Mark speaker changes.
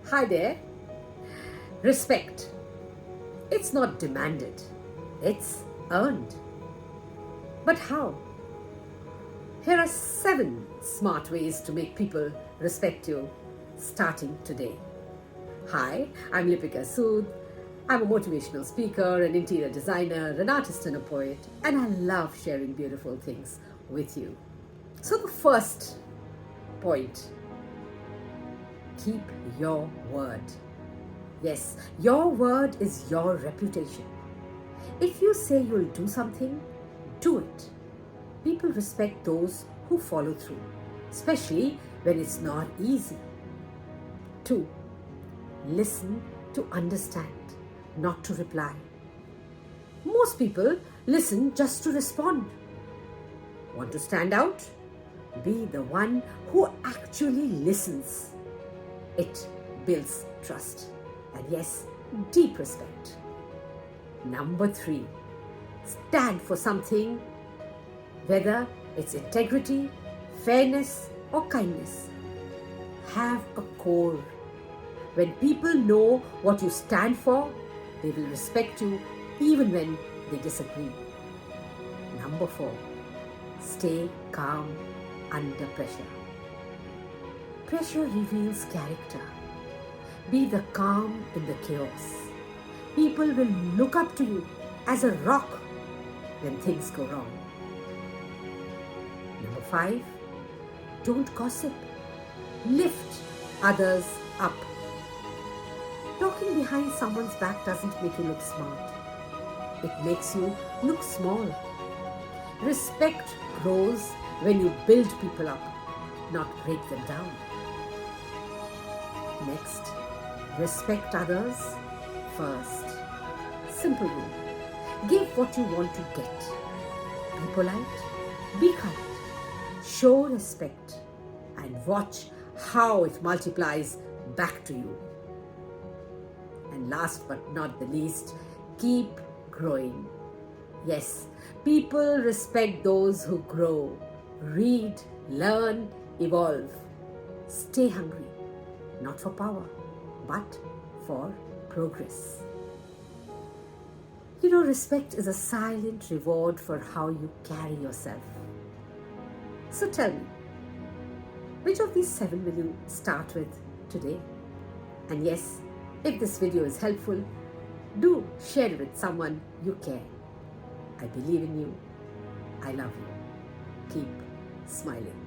Speaker 1: Hi there. Respect. It's not demanded, it's earned. But how? Here are 7 smart ways to make people respect you starting today. Hi, I'm Lipika Sud. I'm a motivational speaker, an interior designer, an artist, and a poet, and I love sharing beautiful things with you. So, the first point, keep your word. Yes, your word is your reputation. If you say you'll do something, do it. People respect those who follow through, especially when it's not easy. 2. Listen to understand, not to reply. Most people listen just to respond. Want to stand out? Be the one who actually listens. It builds trust and, yes, deep respect. Number 3, stand for something, whether it's integrity, fairness, or kindness. Have a core. When people know what you stand for, they will respect you even when they disagree. Number 4, stay calm under pressure. Pressure reveals character. Be the calm in the chaos. People will look up to you as a rock when things go wrong. Number 5, don't gossip. Lift others up. Talking behind someone's back doesn't make you look smart. It makes you look small. Respect grows when you build people up, not break them down. Next, respect others first. Simple rule. Give what you want to get. Be polite. Be kind. Show respect and watch how it multiplies back to you. And last but not the least, keep growing. Yes, people respect those who grow. Read, learn, evolve. Stay hungry, not for power, but for progress. You know, respect is a silent reward for how you carry yourself. So tell me, which of these 7 will you start with today? And yes, if this video is helpful, do share it with someone you care. I believe in you. I love you. Keep smiling.